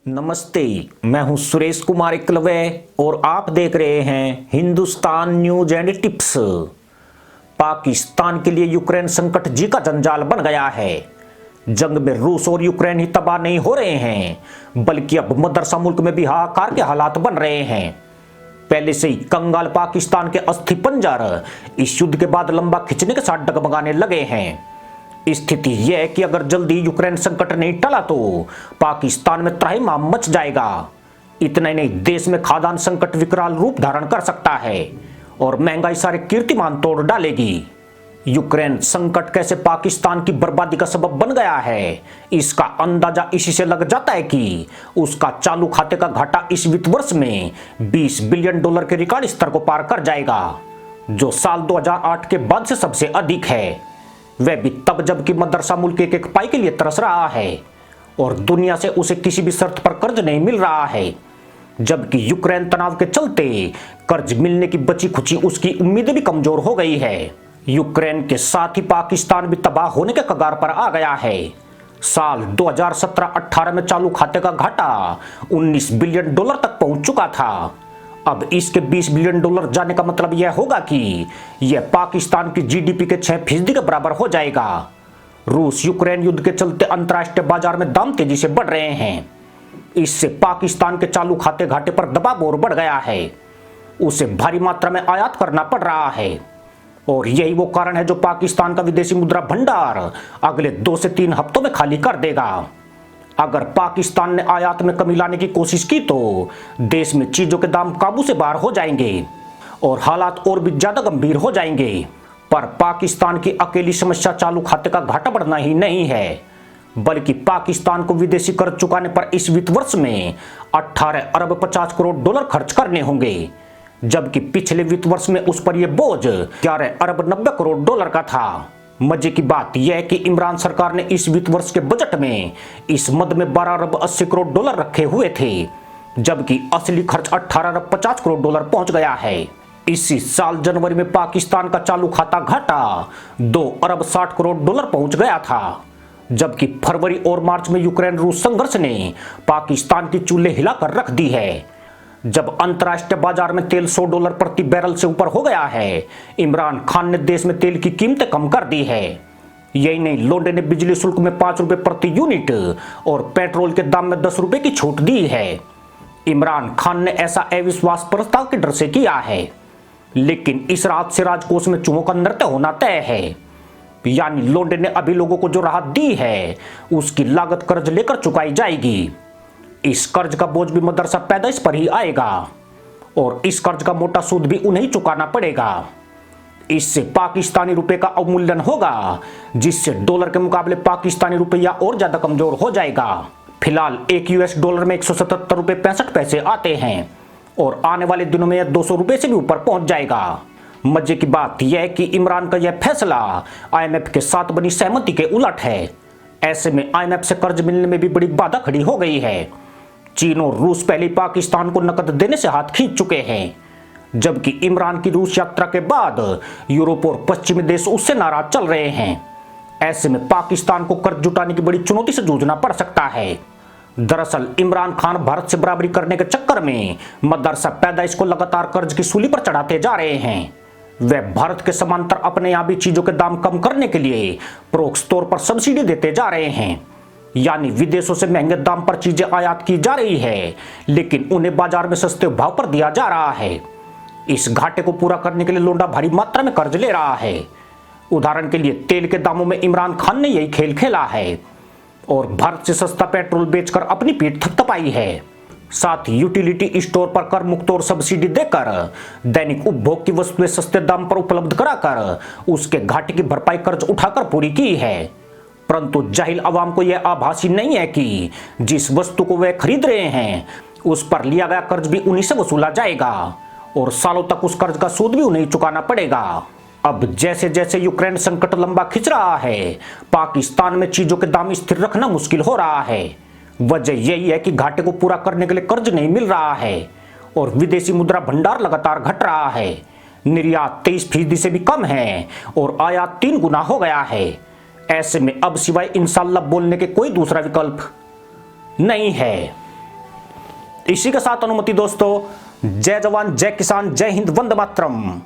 नमस्ते। मैं हूं सुरेश कुमार एकलवे और आप देख रहे हैं Hindustan news and tips. Pakistan के लिए यूक्रेन संकट जी का जंजाल बन गया है। जंग में रूस और यूक्रेन ही तबाह नहीं हो रहे हैं, बल्कि अब मदरसा मुल्क में भी हाहाकार के हालात बन रहे हैं। पहले से ही कंगाल पाकिस्तान के अस्थि पंजर इस युद्ध के बाद लंबा खिंचने के साथ डगमगाने लगे हैं। स्थिति यह है कि अगर जल्दी यूक्रेन संकट नहीं टला तो पाकिस्तान में त्राहिमाम मच जाएगा। इतना ही नहीं, देश में खाद्यान्न संकट विकराल रूप धारण कर सकता है और महंगाई सारे कीर्तिमान तोड़ डालेगी। यूक्रेन संकट कैसे पाकिस्तान की बर्बादी का सबब बन गया है, इसका अंदाजा इसी से लग जाता है कि उसका चालू खाते का घाटा इस वित्त वर्ष में $20 बिलियन के रिकॉर्ड स्तर को पार कर जाएगा, जो साल 2008 के बाद से सबसे अधिक है। वह भी तब जबकि मदरसा मुल्क एक एक पाई के लिए तरस रहा है और दुनिया से उसे किसी भी शर्त पर कर्ज नहीं मिल रहा है। जबकि यूक्रेन तनाव के चलते कर्ज मिलने की बची खुची उसकी उम्मीदें भी कमजोर हो गई है। यूक्रेन के साथ ही पाकिस्तान भी तबाह होने के कगार पर आ गया है। साल 2017-18 में चालू खाते का घाटा $19 बिलियन तक पहुंच चुका था। अब इसके $20 बिलियन जाने का मतलब यह होगा कि यह पाकिस्तान की जीडीपी के 6% के बराबर हो जाएगा। रूस यूक्रेन युद्ध के चलते अंतर्राष्ट्रीय बाजार में दाम तेजी से बढ़ रहे हैं। इससे पाकिस्तान के चालू खाते घाटे पर दबाव और बढ़ गया है। उसे भारी मात्रा में आयात करना पड़ रहा है और यही वो कारण है जो पाकिस्तान का विदेशी मुद्रा भंडार अगले 2 से 3 हफ्तों में खाली कर देगा। अगर पाकिस्तान ने आयात में कमी लाने की कोशिश की तो देश में चीजों के दाम काबू से बाहर हो जाएंगे और हालात और भी ज्यादा गंभीर हो जाएंगे। पर पाकिस्तान की अकेली समस्या चालू खाते का घाटा बढ़ना ही नहीं है, बल्कि पाकिस्तान को विदेशी कर्ज चुकाने पर इस वित्त वर्ष में $18 अरब 50 करोड़ खर्च करने होंगे, जबकि पिछले वित्त वर्ष में उस पर यह बोझ $11 अरब 90 करोड़ का था। मजे की बात यह है कि इमरान सरकार ने इस वित्त वर्ष के बजट में इस मद में $12 अरब 80 करोड़ रखे हुए थे, जबकि असली खर्च $18 अरब 50 करोड़ पहुंच गया है। इसी साल जनवरी में पाकिस्तान का चालू खाता घाटा $2 अरब 60 करोड़ पहुंच गया था, जबकि फरवरी और मार्च में यूक्रेन रूस संघर्ष ने पाकिस्तान की चूल्हे हिलाकर रख दी है। जब अंतर्राष्ट्रीय बाजार में तेल $100 प्रति बैरल से ऊपर हो गया है, इमरान खान ने देश में तेल की कीमतें कम कर दी है। यही नहीं, लोंडे ने बिजली शुल्क में ₹5 प्रति यूनिट और पेट्रोल के दाम में ₹10 की छूट दी है। इमरान खान ने ऐसा अविश्वास प्रस्ताव के डर से किया है, लेकिन इस रात से राजकोष में चूहों का नृत्य होना तय है। यानी लोंडे ने अभी लोगों को जो राहत दी है उसकी लागत कर्ज लेकर चुकाई जाएगी। इस कर्ज का बोझ भी मदरसा पैदाइश पर ही आएगा और इस कर्ज का मोटा सूद भी उन्हें चुकाना पड़ेगा। इससे पाकिस्तानी रुपए का अवमूल्यन होगा, जिससे डॉलर के मुकाबले पाकिस्तानी रुपया और ज्यादा कमजोर हो जाएगा। फिलहाल एक $1 में $177.65 आते हैं और आने वाले दिनों में यह $200 से भी ऊपर पहुंच जाएगा। मजे की बात यह है कि इमरान का यह फैसला IMF के साथ बनी सहमति के उलट है। ऐसे में IMF से कर्ज मिलने में भी बड़ी बाधा खड़ी हो गई है। चीन और रूस पहले पाकिस्तान को नकद देने से हाथ खींच चुके हैं, जबकि इमरान की रूस यात्रा के बाद यूरोप और पश्चिमी देश उससे नाराज चल रहे हैं। ऐसे में पाकिस्तान को कर्ज जुटाने की बड़ी चुनौती से जूझना पड़ सकता है। दरअसल इमरान खान भारत से बराबरी करने के चक्कर में मदरसा पैदाइश को लगातार कर्ज की सूली पर चढ़ाते जा रहे हैं। वह भारत के समांतर अपने यहाँ भी चीजों के दाम कम करने के लिए परोक्ष तौर पर सब्सिडी देते जा रहे हैं। यानी विदेशों से महंगे दाम पर चीजें आयात की जा रही है, लेकिन उन्हें बाजार में सस्ते भाव पर दिया जा रहा है। इस घाटे को पूरा करने के लिए लोंडा भारी मात्रा में कर्ज ले रहा है। उदाहरण के लिए तेल के दामों में इमरान खान ने यही खेल खेला है और भारत से सस्ता पेट्रोल बेचकर अपनी पीठ थपथपाई है। साथ ही यूटिलिटी स्टोर पर कर मुक्त और सब्सिडी देकर दैनिक उपभोग की वस्तुएं सस्ते दाम पर उपलब्ध कराकर उसके घाटे की भरपाई कर्ज उठाकर पूरी की है। परंतु जाहिल आवाम को यह आभास ही नहीं है कि जिस वस्तु को वे खरीद रहे हैं उस पर लिया गया कर्ज भी उन्हीं से वसूला जाएगा और सालों तक उस कर्ज का सूद भी उन्हें चुकाना पड़ेगा। अब जैसे जैसे यूक्रेन संकट लंबा खिंच रहा है, पाकिस्तान में चीजों के दाम स्थिर रखना मुश्किल हो रहा है। वजह यही है कि घाटे को पूरा करने के लिए कर्ज नहीं मिल रहा है और विदेशी मुद्रा भंडार लगातार घट रहा है। निर्यात 23% से भी कम है और आयात 3 गुना हो गया है। ऐसे में अब सिवाय इंशाल्लाह बोलने के कोई दूसरा विकल्प नहीं है। इसी के साथ अनुमति दोस्तों, जय जवान जय किसान जय हिंद वंदे मातरम।